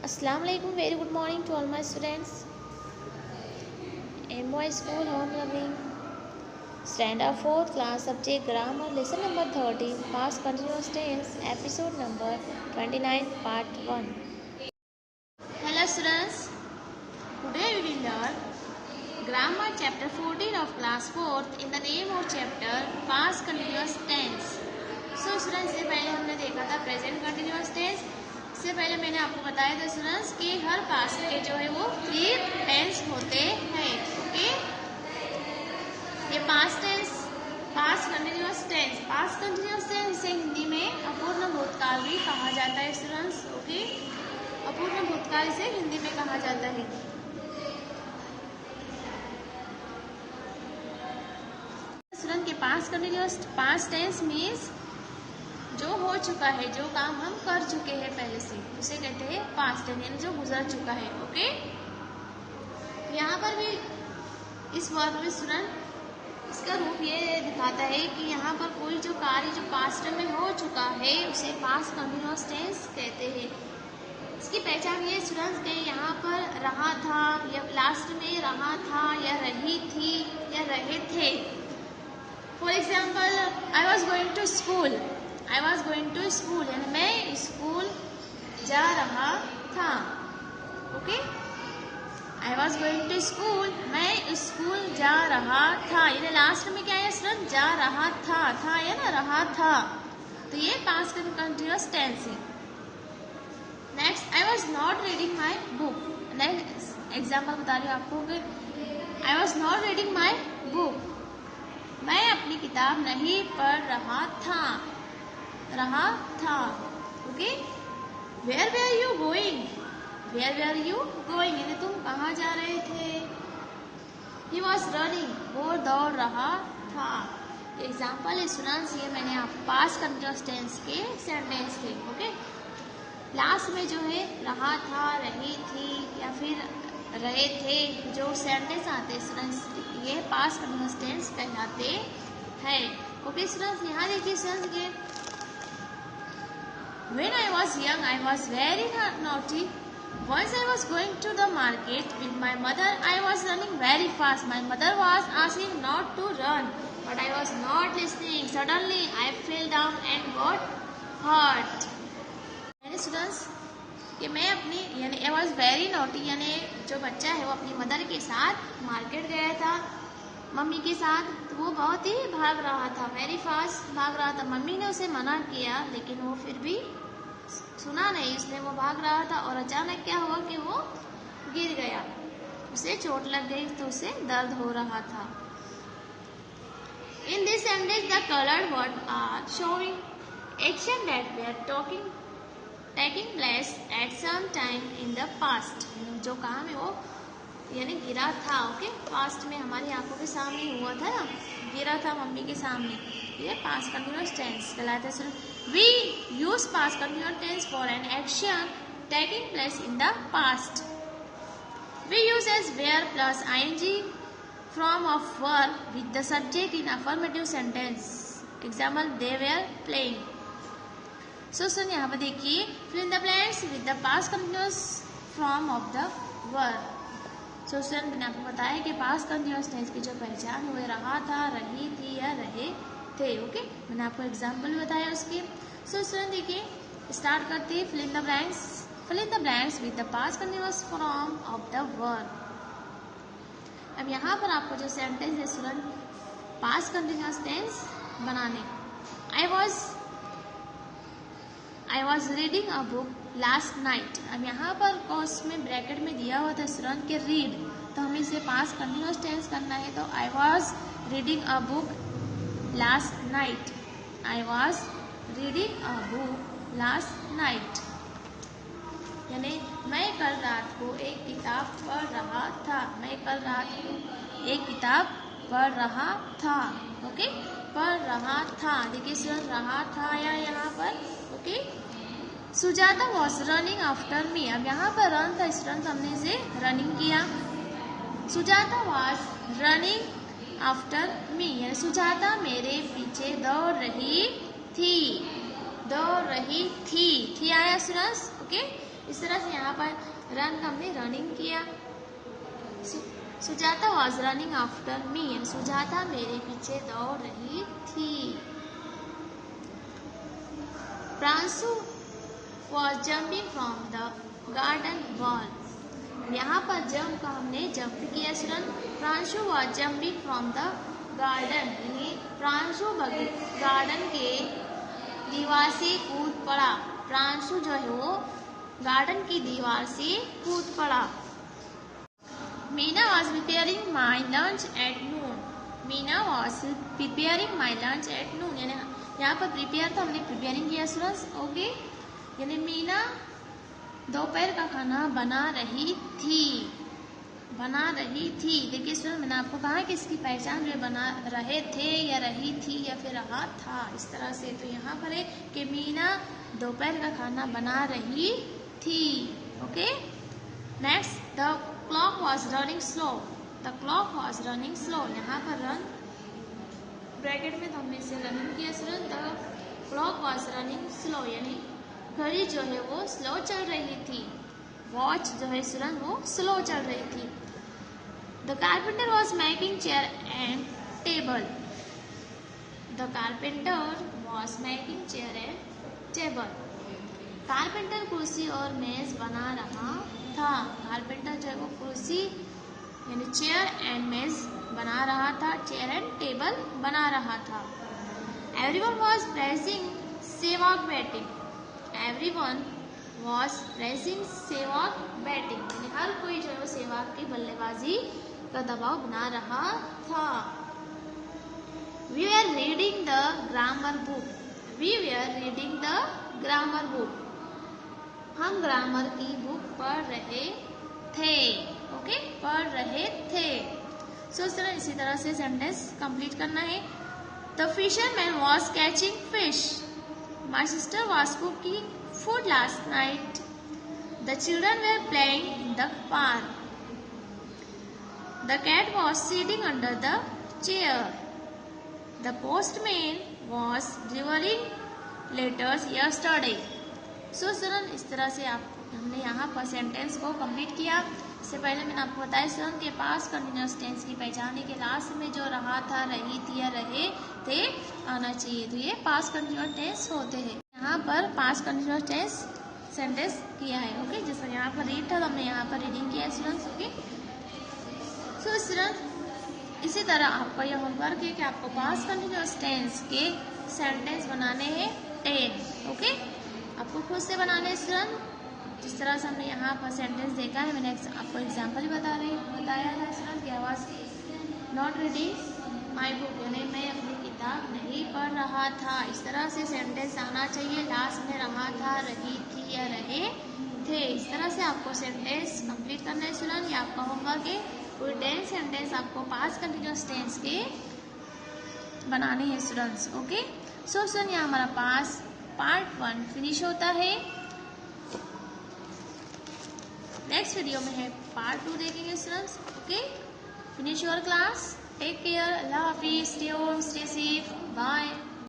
Assalamu alaikum. Very good morning to all my students. MY School Home Learning Standard 4th Class Subject Grammar Lesson number 13 Past Continuous Tense Episode number 29 Part 1. Hello students. Today we will learn Grammar Chapter 14 of Class 4th in the name of chapter Past Continuous Tense. So students, इससे पहले हमने देखा था Present Continuous Tense. इससे पहले मैंने आपको बताया था स्टूडेंट्स कि हर पास्ट के जो है वो 3 टेंस होते हैं. ओके, ये past tense, past continuous tense, past continuous tense इसे हिंदी में अपूर्ण भूतकाल भी कहा जाता है स्टूडेंट्स. ओके, अपूर्ण भूतकाल इसे हिंदी में कहा जाता है. स्टूडेंट के past continuous past tense means जो हो चुका है, जो काम हम कर चुके हैं पहले से, उसे कहते हैं पास्ट टेंस, यानी जो गुजर चुका है. ओके, यहाँ पर भी इस वर्ग में स्टूडेंट इसका रूप ये दिखाता है कि यहाँ पर कोई जो कार्य जो पास्ट में हो चुका है उसे पास्ट कंटिन्यूअस टेंस कहते हैं. इसकी पहचान ये स्टूडेंट्स के यहाँ पर रहा था या लास्ट में रहा था या रही थी या रहे थे. For example, I was going to school. I was going to school यानी मैं स्कूल जा रहा था. Okay, I was going to school, मैं स्कूल जा रहा था. यानी लास्ट में क्या है स्टूडेंट, जा रहा था या ना रहा था. तो ये पास्ट कंटिन्यूअस टेंस है. Next, I was not reading my book. Next example बता रही हूँ आपको कि I was not reading my book, मैं अपनी किताब नहीं पढ़ रहा था. Okay, where were you going, where were you going यानी तुम कहाँ जा रहे थे. ही वॉज रनिंग, वो दौड़ रहा था. एग्जाम्पल स्टूडेंट्स, ये मैंने आप पास्ट कंटिन्यूअस टेंस के सेंटेंस थे. ओके, लास्ट में जो है रहा था, रही थी या फिर रहे थे, जो सेंटेंस आते स्टूडेंट्स ये पास्ट कंटिन्यूअस टेंस कहलाते हैं. ओके स्टूडेंट्स, यहाँ देखिए स्टूडेंट्स ये When I was young, I was very naughty. Once I was going to the market with my mother. I was running very fast. My mother was asking not to run, but I was not listening. Suddenly, I fell down and got hurt. यानी students, कि मैं अपनी यानी I was very naughty यानी जो बच्चा है वो अपनी मदर के साथ मार्केट गया था, मम्मी के साथ. तो वो बहुत ही भाग रहा था, वेरी फास्ट भाग रहा था. मम्मी ने उसे मना किया लेकिन वो फिर भी सुना नहीं, इसलिए वो भाग रहा था. और अचानक क्या हुआ कि वो गिर गया, उसे चोट लग गई तो उसे दर्द हो रहा था. In this sentence the coloured word are showing action that they are taking place at some time in the past. जो काम है वो यानी गिरा था. ओके, पास्ट में हमारी आंखों के सामने हुआ था ना, गिरा था मम्मी के सामने. ये पास्ट कंटिन्यूअस टेंस कहलाता है. We use past continuous tense for an action taking place in the past. We use was were plus ING form of verb with the subject in affirmative sentence. Example, they were playing. सुन यहाँ पर देखिए, fill in the blanks with the past continuous form of the verb. So student, मैंने आपको बताया कि past continuous tense की जो पहचान हुए रहा था, रही थी या रहे थे. ओके, मैंने आपको एग्जाम्पल भी बताया उसके. सो स्टूडेंट देखिए, स्टार्ट करते हैं. Fill in the blanks, fill in the blanks with the past continuous form of the verb. अब यहाँ पर आपको जो सेंटेंस है स्टूडेंट पास्ट कंटिन्यूअस टेंस बनाने. I was reading a book last night. अब यहाँ पर कोर्स में ब्रैकेट में दिया हुआ था स्टूडेंट के रीड, तो हमें इसे पास्ट कंटिन्यूअस टेंस करना है. तो I was reading a book last night. I was reading a book last night यानी मैं कल रात को एक किताब पढ़ रहा था. मैं कल रात को एक किताब पढ़ रहा था. ओके, पढ़ रहा था. देखिए स्टूडेंट, रहा था या यहाँ पर. Okay, Sujata was running after me. अब यहाँ पर रन था स्टूडेंट, हमने इसे रनिंग किया. Sujata was running after me यानी सुजाता मेरे पीछे दौड़ रही थी. दौड़ रही थी आया स्टूडेंट्स. ओके, इस तरह से यहाँ पर रन हमने रनिंग किया। Sujata was running after me, Sujata मेरे पीछे दौड़ रही थी। Pranshu was jumping from the garden wall, यहाँ पर जंप का हमने जंप किया student. Pranshu was jumping from the garden, यानी प्रांशु गार्डन के दीवार से कूद पड़ा। प्रांशु जो है वो गार्डन की दीवार से कूद पड़ा। Meena was preparing my lunch at noon, Meena was preparing my lunch at noon, यानी यहाँ पर प्रिपेयर तो हमने प्रिपेयरिंग किया स्टूडेंट्स, ओके। यानी मीना दोपहर का खाना बना रही थी, बना रही थी। देखिए स्टूडेंट, मैंने आपको कहा कि इसकी पहचान जो बना रहे थे या रही थी या फिर रहा था, इस तरह से। तो यहाँ पर है कि मीना दोपहर का खाना बना रही थी, okay. Next, the clock was running slow, the clock was running slow, यहाँ पर रन ब्रैकेट में तो हमने इसे रनिंग किया student. The clock was running slow, यानी घड़ी जो है वो स्लो चल रही थी। वॉच जो है स्टूडेंट वो स्लो चल रही थी। The carpenter was making chair and table, the carpenter was making chair and table, carpenter कुर्सी और मेज बना रहा था। कारपेंटर जो है वो कुर्सी यानी चेयर एंड मेज बना रहा था, चेयर एंड टेबल बना रहा था। Everyone was praising Sehwag batting, everyone was praising Sehwag batting, यानी हर कोई जो है वो सेवॉग की बल्लेबाजी का दबाव बना रहा था। We were reading the grammar book, we were reading the grammar book, हम ग्रामर की बुक पढ़ रहे थे, ओके, पढ़ रहे थे। सो इसी तरह से सेंटेंस कंप्लीट करना है। The fisherman was catching fish, my sister was cooking food last night, the children were playing in the park, the cat was sitting under the chair, the postman was delivering letters yesterday. So student, इस तरह से हमने यहाँ पर sentence को complete किया। इससे पहले मैंने आपको बताया स्टूडेंट के पास्ट कंटिन्यूअस टेंस की पहचाने के लास्ट में जो रहा था, रही थी या रहे थे आना चाहिए। तो ये पास्ट कंटिन्यूअस टेंस होते हैं। यहाँ पर पास्ट कंटिन्यूअस टेंस सेंटेंस किया है, ओके। जैसे यहाँ पर रीड था तो हमने यहाँ पर रीडिंग किया स्टूडेंट्स, ओके। सो स्टूडेंट, इसी तरह आपका यह होमवर्क है कि आपको पास्ट कंटिन्यूअस टेंस के सेंटेंस बनाने हैं 10, ओके। आपको खुद से बनाने स्टूडेंट, जिस तरह से हमने यहाँ पर सेंटेंस देखा है, मैंने आपको एग्जाम्पल भी बताया था स्टूडेंट कि I was not reading my book, यानी मैं अपनी किताब नहीं पढ़ रहा था। इस तरह से सेंटेंस आना चाहिए, लास्ट में रहा था, रही थी या रहे थे। इस तरह से आपको सेंटेंस कंप्लीट करना है स्टूडेंट, ये आपका होमवर्क है। कोई 10 सेंटेंस आपको पास्ट कंटिन्यूअस टेंस के बनाने हैं स्टूडेंट्स, ओके। सो स्टूडेंट, यहाँ हमारा पार्ट 1 फिनिश होता है। नेक्स्ट वीडियो में है पार्ट 2 देखेंगे students, okay. Finish your class, take care, अल्लाह हाफिज, stay home, stay safe, bye.